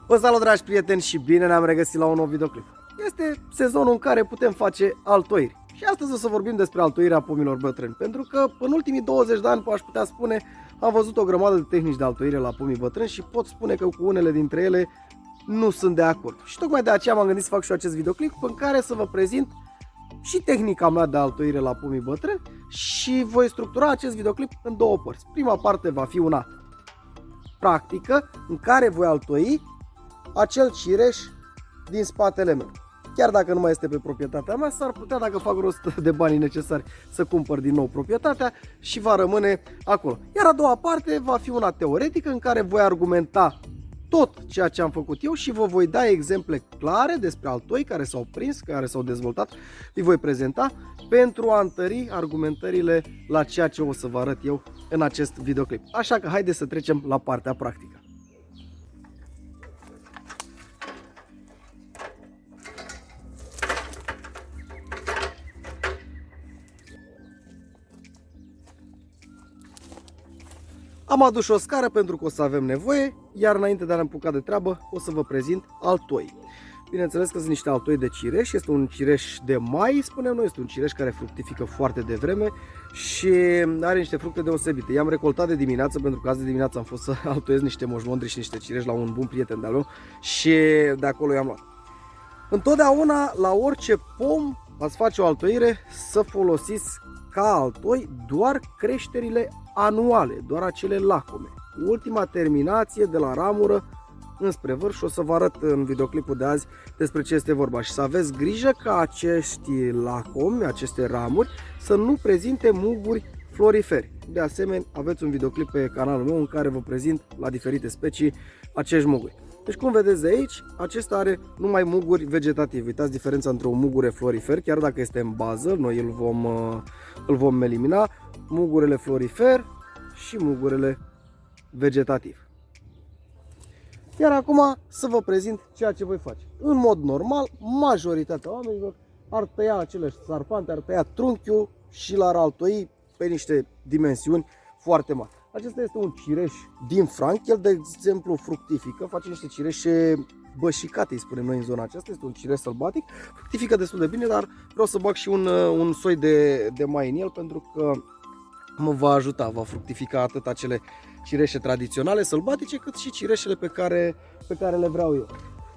Vă salut, dragi prieteni, și bine ne-am regăsit la un nou videoclip. Este sezonul în care putem face altoiri. Și astăzi o să vorbim despre altoirea pomilor bătrâni. Pentru că în ultimii 20 de ani, aș putea spune, am văzut o grămadă de tehnici de altoire la pomii bătrâni și pot spune că cu unele dintre ele nu sunt de acord. Și tocmai de aceea m-am gândit să fac și eu acest videoclip în care să vă prezint și tehnica mea de altoire la pomii bătrâni și voi structura acest videoclip în două părți. Prima parte va fi una practică, în care voi altoi acel cireș din spatele meu. Chiar dacă nu mai este pe proprietatea mea, s-ar putea, dacă fac rost de banii necesari, să cumpăr din nou proprietatea și va rămâne acolo. Iar a doua parte va fi una teoretică, în care voi argumenta tot ceea ce am făcut eu și vă voi da exemple clare despre altoi care s-au prins, care s-au dezvoltat, îi voi prezenta pentru a întări argumentările la ceea ce o să vă arăt eu în acest videoclip. Așa că haideți să trecem la partea practică. Am adus o scară pentru că o să avem nevoie, iar înainte de a ne apuca de treabă, o să vă prezint altoi. Bineînțeles că sunt niște altoi de cireș, este un cireș de mai, spunem noi, este un cireș care fructifică foarte devreme și are niște fructe deosebite. I-am recoltat de dimineață, pentru că azi de dimineață am fost să altoiesc niște moșmondri și niște cireși la un bun prieten de-al meu și de acolo i-am luat. Întotdeauna, la orice pom ați face o altoire, să folosiți ca altoi doar creșterile anuale, doar acele lacome. Ultima terminație de la ramură înspre vârf și o să vă arăt în videoclipul de azi despre ce este vorba. Și să aveți grijă ca acești lacomi, aceste ramuri, să nu prezinte muguri floriferi. De asemenea, aveți un videoclip pe canalul meu în care vă prezint la diferite specii acești muguri. Deci, cum vedeți de aici, acesta are numai muguri vegetative. Uitați diferența între un mugure florifer, chiar dacă este în bază, noi îl vom elimina, mugurele florifer și mugurele vegetativ. Iar acum să vă prezint ceea ce voi face. În mod normal, majoritatea oamenilor ar tăia acele sarpante, ar tăia trunchiul și l-ar altoi pe niște dimensiuni foarte mari. Acesta este un cireș din Franc, el de exemplu fructifică, face niște cireșe bășicate, îi spunem noi în zona aceasta, este un cireș sălbatic, fructifică destul de bine, dar vreau să bag și un soi de mai în el pentru că mă va ajuta, va fructifica atât acele cireșe tradiționale sălbatice, cât și cireșele pe care le vreau eu.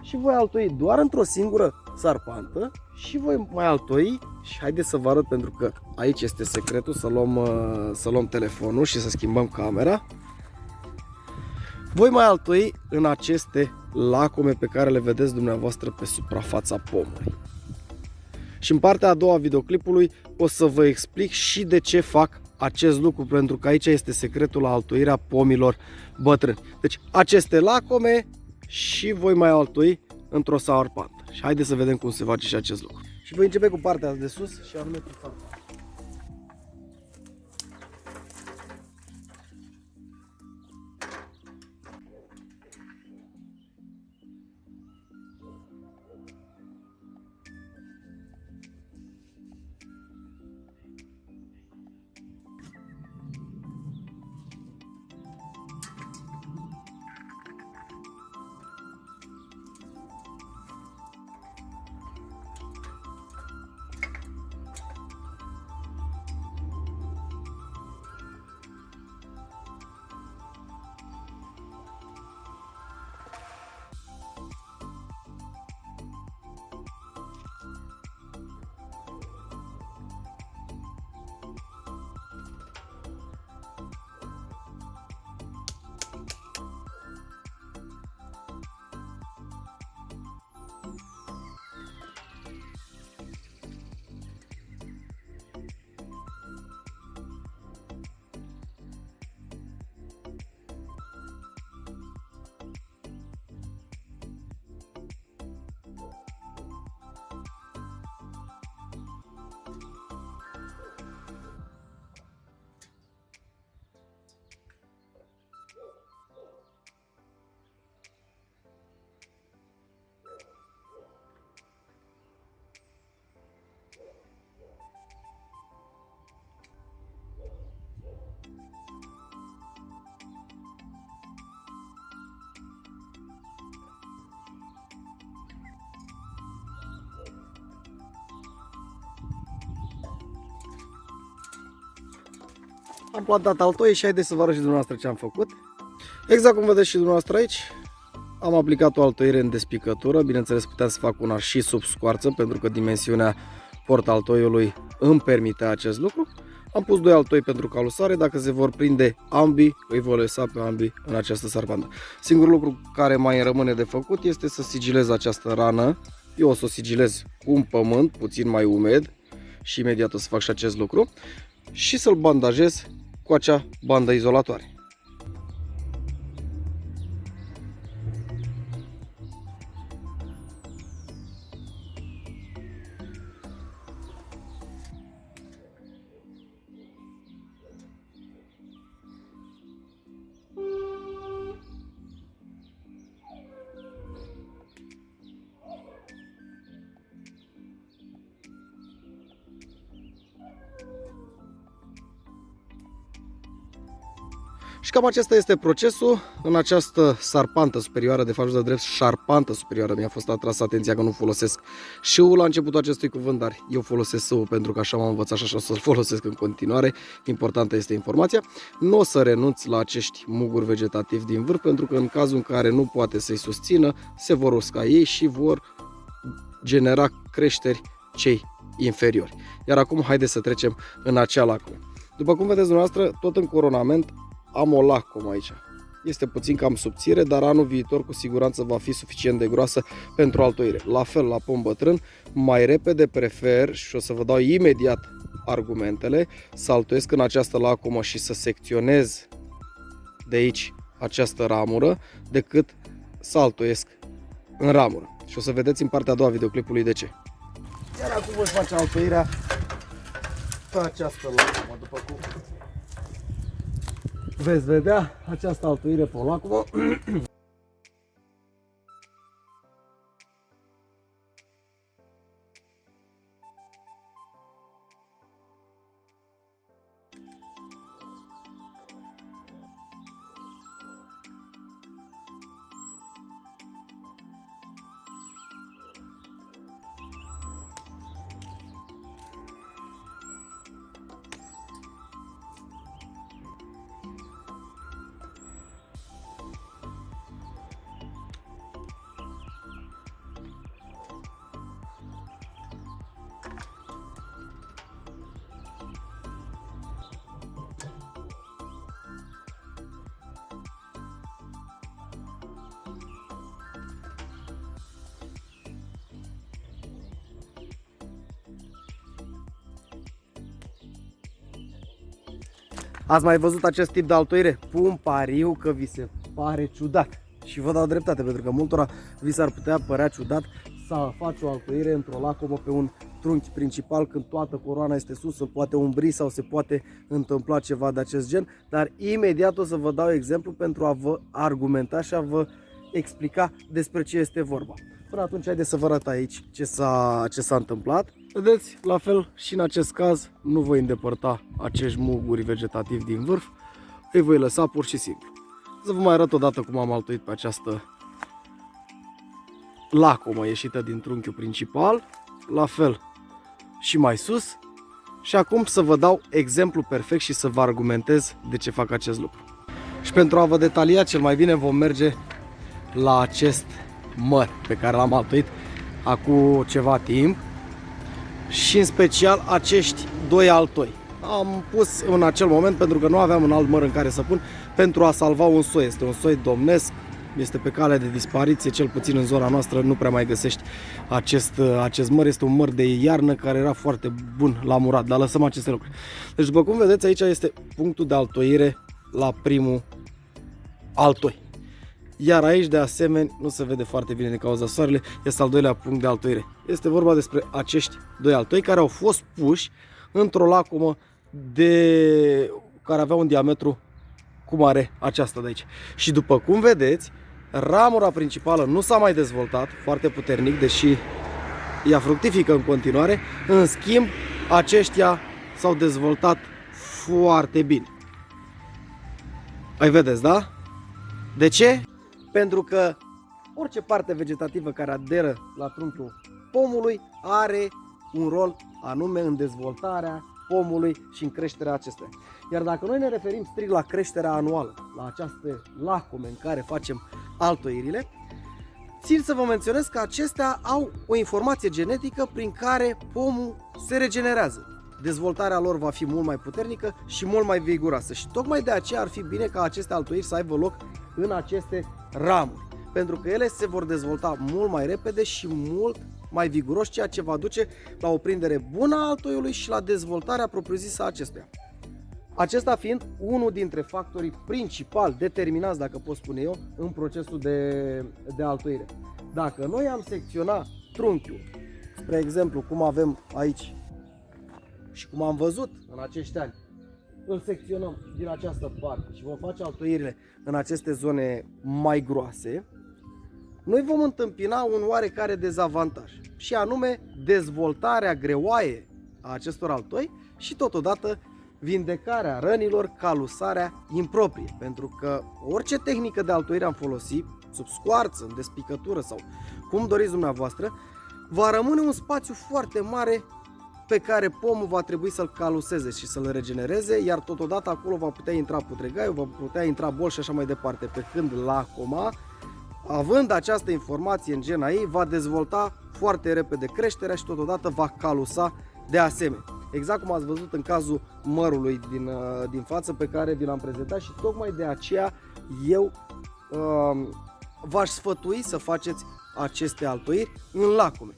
Și voi altoi doar într-o singură sarpantă și voi mai altoi, și haideți să vă arăt pentru că aici este secretul, să luăm telefonul și să schimbăm camera. Voi mai altoi în aceste lacome pe care le vedeți dumneavoastră pe suprafața pomului. Și în partea a doua a videoclipului o să vă explic și de ce fac acest lucru, pentru că aici este secretul la altoirea pomilor bătrâni. Deci aceste lacome și voi mai altoi într-o sarpantă. Și haideți să vedem cum se face și acest lucru. Și voi începe cu partea de sus și anume cu sarpantă. Am plantat altoi și haideți să vă arăt și dumneavoastră ce am făcut. Exact cum vedeți și dumneavoastră aici, am aplicat o altoire în despicătură. Bineînțeles, puteam să fac una și sub scoarță, pentru că dimensiunea portaltoiului îmi permite acest lucru. Am pus 2 altoi pentru calusare, dacă se vor prinde ambii, îi voi lăsa pe ambii în această sarpandă. Singurul lucru care mai rămâne de făcut este să sigilez această rană. Eu o să o sigilez cu un pământ puțin mai umed și imediat o să fac și acest lucru și să-l bandajez cu acea bandă izolatoare. Și cam acesta este procesul. În această sarpantă superioară, de fapt de drept șarpantă superioară, mi-a fost atras atenția că nu folosesc șâul la începutul acestui cuvânt, dar eu folosesc șâul pentru că așa m-am învățat și așa o să-l folosesc în continuare. Importantă este informația. Nu o să renunț la acești muguri vegetativi din vârf, pentru că în cazul în care nu poate să-i susțină, se vor usca ei și vor genera creșteri cei inferiori. Iar acum haideți să trecem în acea lacomă. După cum vedeți dumneavoastră, tot în coronament am o lacomă aici. Este puțin cam subțire, dar anul viitor cu siguranță va fi suficient de groasă pentru altoire. La fel la pom bătrân, mai repede prefer, și o să vă dau imediat argumentele, să altoiesc în această lacomă și să secționez de aici această ramură, decât să altoiesc în ramură. Și o să vedeți în partea a doua videoclipului de ce. Iar acum voi face altoirea pe această lacomă, după cum veți vedea această altoire pe o lacomă. Ați mai văzut acest tip de altoire? Pun pariu că vi se pare ciudat. Și vă dau dreptate, pentru că multora vi s-ar putea părea ciudat să faci o altoire într-o lacomă pe un trunchi principal când toată coroana este sus, se poate umbri sau se poate întâmpla ceva de acest gen. Dar imediat o să vă dau exemplu pentru a vă argumenta și a vă explica despre ce este vorba. Până atunci, haideți să vă arăt aici ce s-a întâmplat. Vedeți, la fel și în acest caz nu voi îndepărta acești muguri vegetativi din vârf, îi voi lăsa pur și simplu. Să vă mai arăt odată cum am altoit pe această lacomă ieșită din trunchiul principal, la fel și mai sus. Și acum să vă dau exemplu perfect și să vă argumentez de ce fac acest lucru. Și pentru a vă detalia, cel mai bine vom merge la acest măr pe care l-am altoit acum ceva timp și în special acești 2 altoi. Am pus în acel moment pentru că nu aveam un alt măr în care să pun, pentru a salva un soi. Este un soi domnesc, este pe cale de dispariție, cel puțin în zona noastră nu prea mai găsești acest măr. Este un măr de iarnă care era foarte bun la murat, dar lăsăm aceste lucruri. Deci după cum vedeți, aici este punctul de altoire la primul altoi. Iar aici, de asemenea, nu se vede foarte bine din cauza soarelui, este al doilea punct de altoire. Este vorba despre acești 2 altoi care au fost puși într-o lacomă care avea un diametru cum are aceasta de aici. Și după cum vedeți, ramura principală nu s-a mai dezvoltat foarte puternic, deși ea fructifică în continuare. În schimb, aceștia s-au dezvoltat foarte bine. Ai vedeți, da? De ce? Pentru că orice parte vegetativă care aderă la trunchiul pomului are un rol anume în dezvoltarea pomului și în creșterea acesteia. Iar dacă noi ne referim strict la creșterea anuală, la această lacume în care facem altoirile, țin să vă menționez că acestea au o informație genetică prin care pomul se regenerează. Dezvoltarea lor va fi mult mai puternică și mult mai viguroasă și tocmai de aceea ar fi bine ca aceste altoiri să aibă loc în aceste ramuri, pentru că ele se vor dezvolta mult mai repede și mult mai viguros, ceea ce va duce la o prindere bună a altoiului și la dezvoltarea propriu-zisă a acestuia. Acesta fiind unul dintre factorii principali determinați, dacă pot spune eu, în procesul de altoire. Dacă noi am secționat trunchiul, spre exemplu, cum avem aici și cum am văzut în acești ani, îl secționăm din această parte și vom face altoirile în aceste zone mai groase, noi vom întâmpina un oarecare dezavantaj, și anume dezvoltarea greoaie a acestor altoi și totodată vindecarea rănilor, calusarea improprie, pentru că orice tehnică de altoire am folosit, sub scoarță, în despicătură sau cum doriți dumneavoastră, va rămâne un spațiu foarte mare pe care pomul va trebui să-l caluseze și să-l regenereze, iar totodată acolo va putea intra putregaiul, va putea intra bol și așa mai departe, pe când lacoma, având această informație în gena ei, va dezvolta foarte repede creșterea și totodată va calusa de asemenea. Exact cum ați văzut în cazul mărului din față pe care vi l-am prezentat și tocmai de aceea eu v-aș sfătui să faceți aceste altoire în lacume,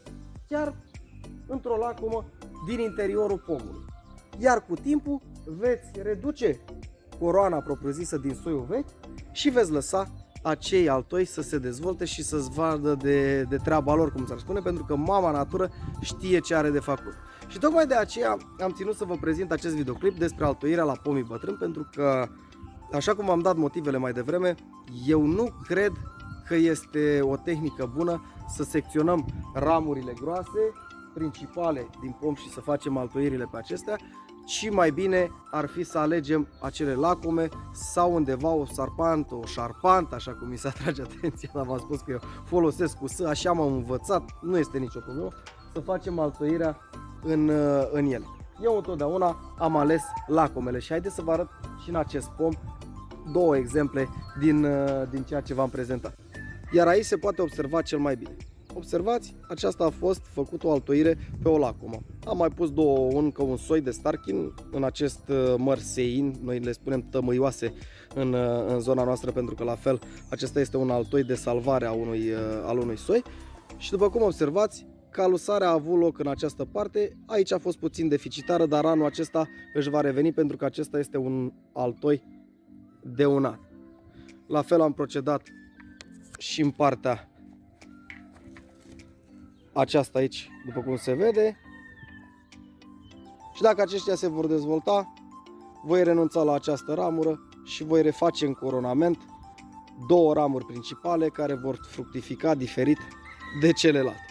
chiar într-o lacumă din interiorul pomului. Iar cu timpul veți reduce coroana propriu-zisă din soiul vechi și veți lăsa acei altoi să se dezvolte și să-ți vadă de treaba lor, cum s-ar spune, pentru că mama natură știe ce are de făcut. Și tocmai de aceea am ținut să vă prezint acest videoclip despre altoirea la pomii bătrâni, pentru că, așa cum am dat motivele mai devreme, eu nu cred că este o tehnică bună să secționăm ramurile groase, principale din pom și să facem altoirile pe acestea, ci mai bine ar fi să alegem acele lacume sau undeva o sarpantă, o șarpantă, așa cum mi se atrage atenția, dar v-am spus că eu folosesc cu S, așa m-am învățat, nu este nicio problemă, să facem altoirea în ele. Eu întotdeauna am ales lacomele și haideți să vă arăt și în acest pom două exemple din ceea ce v-am prezentat. Iar aici se poate observa cel mai bine. Observați, aceasta a fost făcută o altoire pe o lacomă. Am mai pus încă un soi de starchin în acest măr sein, noi le spunem tămâioase în zona noastră, pentru că la fel acesta este un altoi de salvare al unui soi. Și după cum observați, calusarea a avut loc în această parte, aici a fost puțin deficitară, dar anul acesta își va reveni pentru că acesta este un altoi de un an. La fel am procedat și în partea aceasta aici, după cum se vede. Și dacă aceștia se vor dezvolta, voi renunța la această ramură și voi reface în coronament două ramuri principale care vor fructifica diferit de celelalte.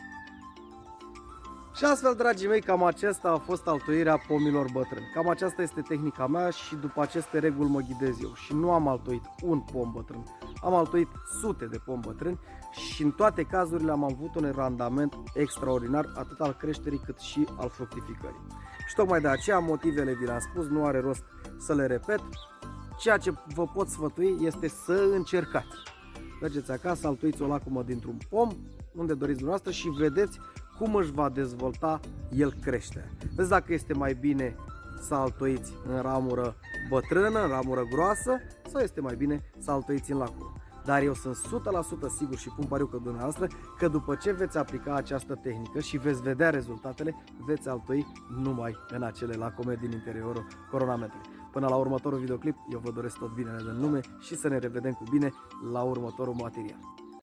Și astfel, dragii mei, cam aceasta a fost altoirea pomilor bătrâni. Cam aceasta este tehnica mea și după aceste reguli mă ghidez eu. Și nu am altoit un pom bătrân, am altoit sute de pomi bătrâni și în toate cazurile am avut un randament extraordinar, atât al creșterii cât și al fructificării. Și tocmai de aceea motivele vi le-am spus, nu are rost să le repet. Ceea ce vă pot sfătui este să încercați. Mergeți acasă, altoiți o lacumă dintr-un pom, unde doriți dumneavoastră, și vedeți cum își va dezvolta el creșterea. Vedeți dacă este mai bine să altoiți în ramură bătrână, în ramură groasă, sau este mai bine să altoiți în lacumă. Dar eu sunt 100% sigur și pun pariu că dumneavoastră că după ce veți aplica această tehnică și veți vedea rezultatele, veți altoi numai în acele lacume din interiorul coronamentului. Până la următorul videoclip, eu vă doresc tot binele din lume și să ne revedem cu bine la următorul material.